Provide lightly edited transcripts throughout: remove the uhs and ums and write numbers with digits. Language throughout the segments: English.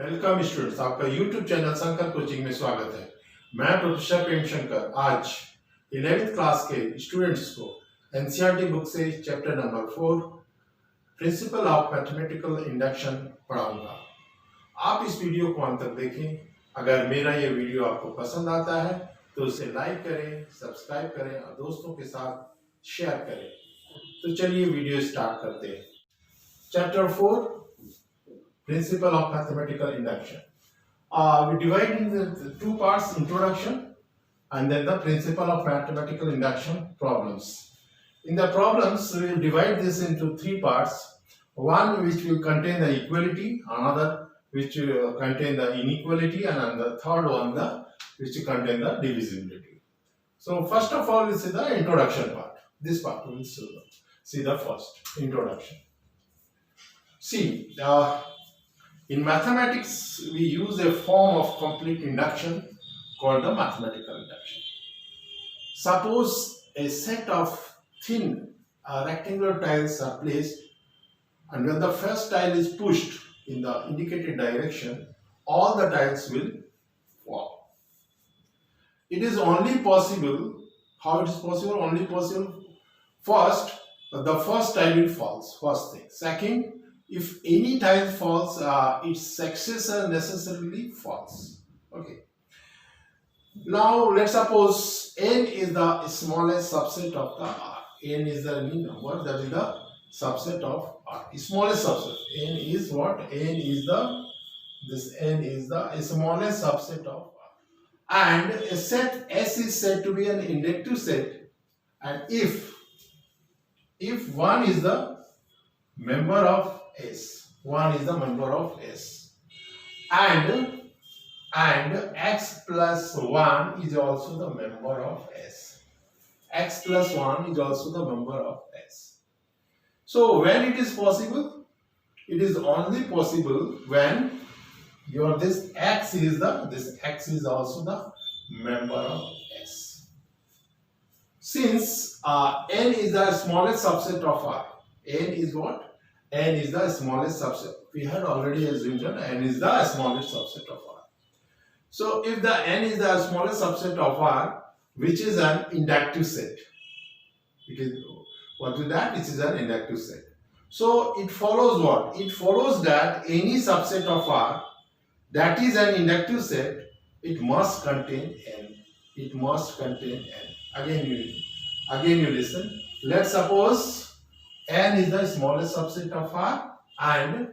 Welcome students, आपका YouTube channel Shankar coaching में स्वागत है। मैं प्रोफेसर प्रेम शंकर आज 11th क्लास के स्टूडेंट्स को एनसीईआरटी बुक से chapter number 4 principle of mathematical induction पढ़ाऊंगा। आप इस वीडियो को अंत तक देखें। अगर मेरा ये वीडियो आपको पसंद आता है तो उसे लाइक करें, सब्सक्राइब करें और दोस्तों के साथ शेयर करें। तो चलिए वीडियो स्टार्ट करते हैं। Chapter 4 Principle of mathematical induction. We divide into two parts: introduction and then the principle of mathematical induction problems. In the problems, we will divide this into three parts: one which will contain the equality, another which will contain the inequality, and the third one which will contain the divisibility. So first of all, we see the introduction part. This part we will see the first introduction. See. In mathematics, we use a form of complete induction called the mathematical induction. Suppose a set of thin rectangular tiles are placed, and when the first tile is pushed in the indicated direction, all the tiles will fall. It is only possible, how it is possible? Only possible, first, the first tile will fall, first thing. Second, if any tile falls, its successor necessarily falls. Okay. Now let's suppose n is the smallest subset of the R. N is the mean number, that is the subset of R. Smallest subset. N is what? N is the smallest subset of R. And a set S is said to be an inductive set. And if one is the member of S, one is the member of S, and x plus 1 is also the member of S. X plus 1 is also the member of S. So when it is possible? It is only possible when this x is also the member of S. Since n is the smallest subset of R, n is what? N is the smallest subset. We had already assumed that n is the smallest subset of R. So if the n is the smallest subset of R, which is an inductive set, it is what is that? It is an inductive set. So it follows what? It follows that any subset of R that is an inductive set, it must contain n. It must contain n. Again you listen. Let's suppose n is the smallest subset of R, and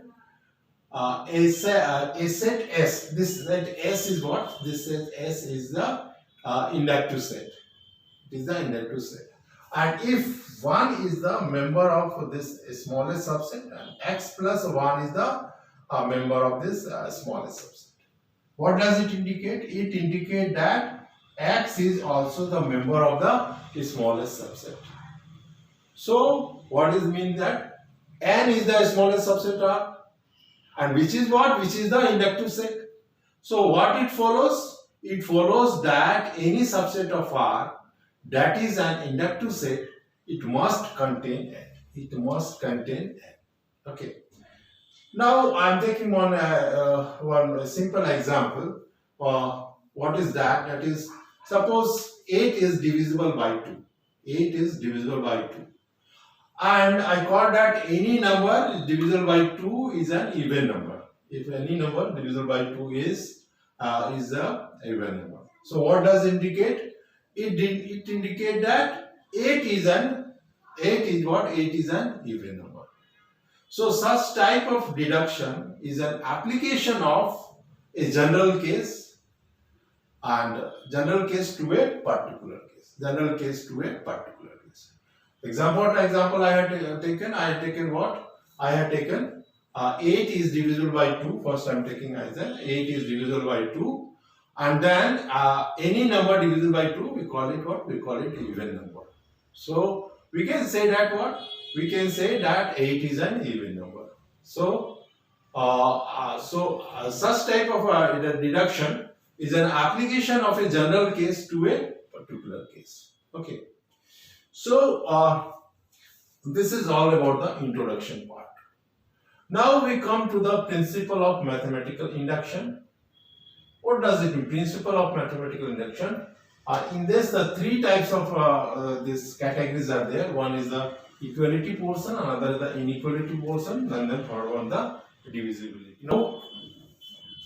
a set S. This set S is what? This set S is the inductive set. It is the inductive set. And if 1 is the member of this smallest subset, and x plus 1 is the member of this smallest subset. What does it indicate? It indicates that x is also the member of the smallest subset. So what does it mean? That n is the smallest subset R, and which is what? Which is the inductive set. So what it follows? It follows that any subset of R that is an inductive set, it must contain n. It must contain n. Okay. Now I am taking one simple example. What is that? That is, suppose 8 is divisible by 2. 8 is divisible by 2. And I call that any number divisible by 2 is an even number. If any number divisible by 2 is an even number. So what does it indicate? It indicates that 8 is an even number. So such type of deduction is an application of a general case, and general case to a particular case. General case to a particular case. Example I had taken. I had taken what? I had taken 8 is divisible by 2. First I am taking as 8 is divisible by 2, and then any number divisible by 2, we call it what? We call it even number. So we can say that what? We can say that 8 is an even number. So such type of deduction is an application of a general case to a particular case. Okay. So this is all about the introduction part. Now we come to the principle of mathematical induction. What does it mean? Principle of mathematical induction. In this, the three types of these categories are there. One is the equality portion, another is the inequality portion, and then third one the divisibility. Now,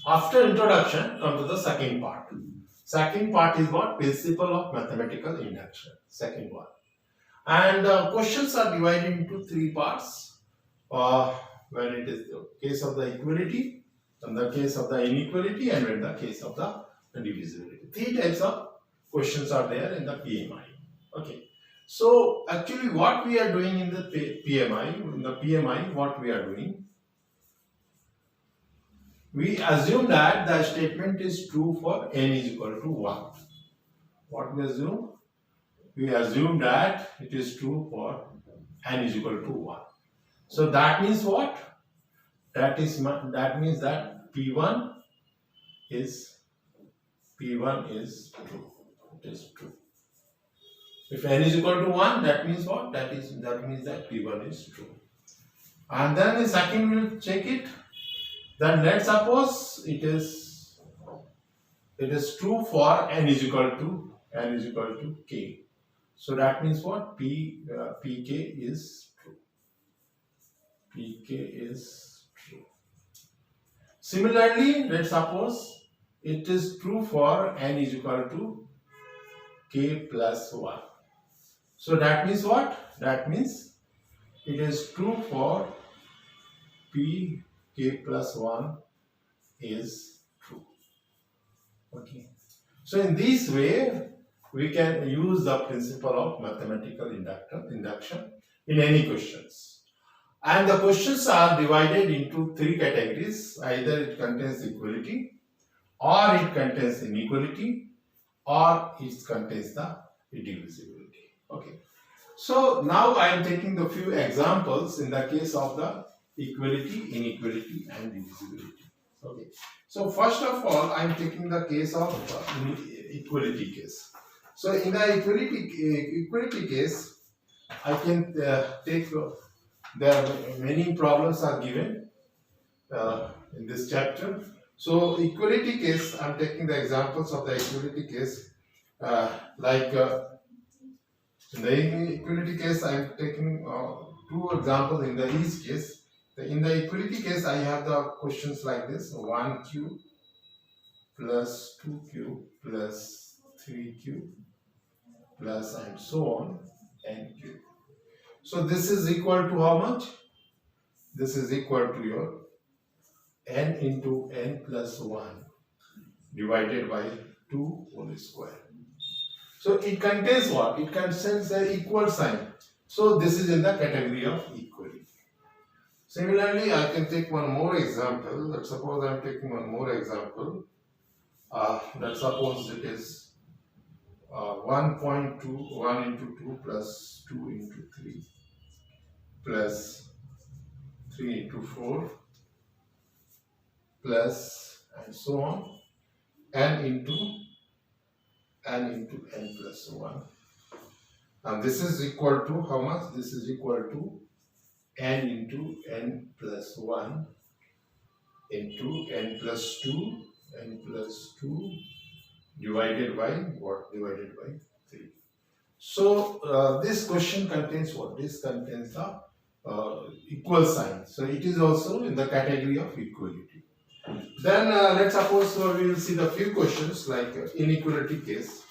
after introduction, come to the second part. Second part is what? Principle of mathematical induction. Second one. And questions are divided into three parts. When it is the case of the equality, in the case of the inequality, and in the case of the divisibility. Three types of questions are there in the PMI. Okay. So actually what we are doing in the PMI, what we are doing, we assume that the statement is true for n is equal to 1. What we assume? We assume that it is true for n is equal to 1. So that means what? That means that P1 is true. It is true. If n is equal to 1, that means what? That means that P1 is true. And then the second we'll check it. Then let's suppose it is true for n is equal to k. So that means what? Pk is true. Pk is true. Similarly, let's suppose it is true for n is equal to k plus 1. So that means what? That means it is true for pk plus 1 is true. Okay. So in this way, we can use the principle of mathematical induction in any questions. And the questions are divided into three categories. Either it contains equality, or it contains inequality, or it contains the divisibility. Okay. So now I am taking the few examples in the case of the equality, inequality, and divisibility. Okay. So first of all, I am taking the case of equality case. So in the equality case, I can take there are many problems are given in this chapter. So equality case, I am taking the examples of the equality case in the equality case, I am taking two examples in each case. In the equality case, I have the questions like this: 1q plus 2q plus 3q plus and so on nq. So this is equal to how much? This is equal to your n into n plus 1 divided by 2 whole square. So it contains what? It contains the equal sign. So this is in the category of equality. Similarly, I can take one more example. Let's suppose I am taking one more example. Let's suppose it is 1 into 2 plus 2 into 3 plus 3 into 4 plus and so on n into n plus 1. And this is equal to how much? This is equal to n into n plus 1 into n plus 2 divided by what? Divided by 3. So this question contains what? This contains the equal sign. So it is also in the category of equality. Then let's suppose we will see the few questions like inequality case.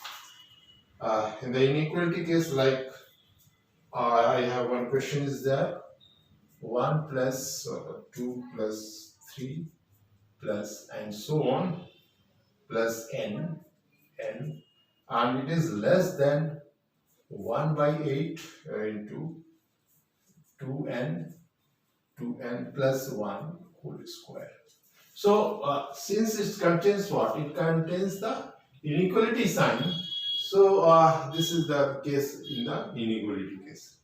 In the inequality case, like I have one question is there: 1 plus 2 plus 3 plus and so on plus n, and it is less than 1 by 8 into 2n plus 1 whole square. So since it contains what? It contains the inequality sign. So this is the case in the inequality case.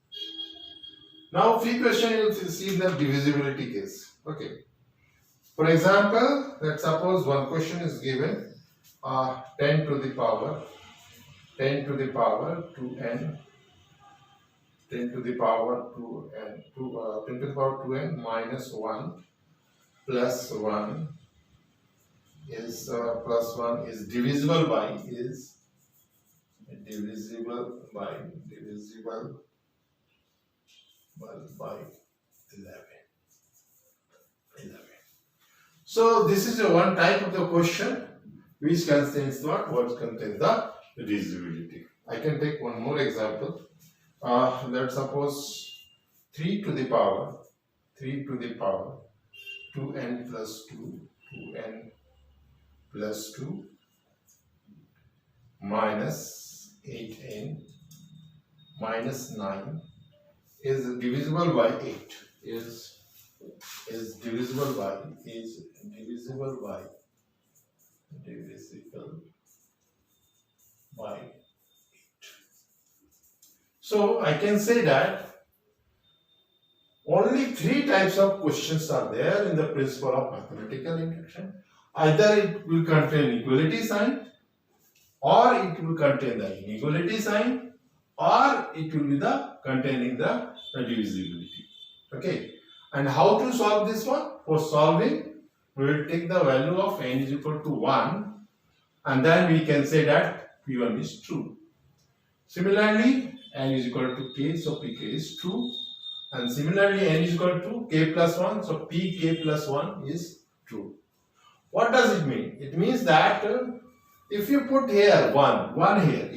Now few questions you will see in the divisibility case. Okay. For example, let's suppose one question is given 10 to the power 2n 10 to the power 2n, 10 to the power 2n minus 1 plus 1 is divisible by 11. So this is a one type of the question which contains what contains the divisibility. I can take one more example. Let's suppose 3 to the power 2n plus 2n plus 2 minus 8n minus 9 is divisible by 8 is divisible by 8. So I can say that only three types of questions are there in the principle of mathematical induction. Either it will contain equality sign, or it will contain the inequality sign, or it will be containing the divisibility. Okay. And how to solve this one? For solving, we will take the value of n is equal to 1, and then we can say that P1 is true. Similarly, n is equal to k, so pk is true. And similarly, n is equal to k plus 1, so pk plus 1 is true. What does it mean? It means that if you put here 1 here,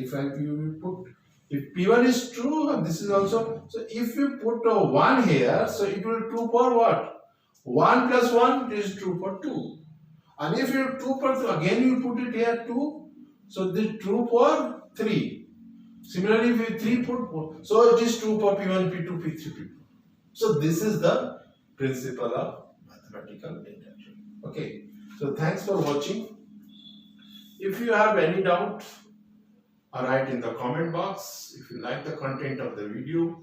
if P1 is true, and this is also, so if you put 1 here, so it will true for what? 1 plus 1 is true for 2. And if you true for 2, again you put it here 2, so this true for 3. Similarly, if you 3 put, so it is true for P1, P2, P3, P4. So this is the principle of mathematical induction. Okay. So thanks for watching. If you have any doubt, write in the comment box. If you like the content of the video,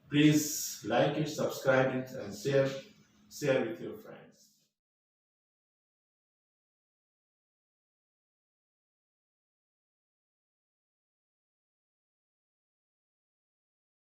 please like it, subscribe it, and share with your friends.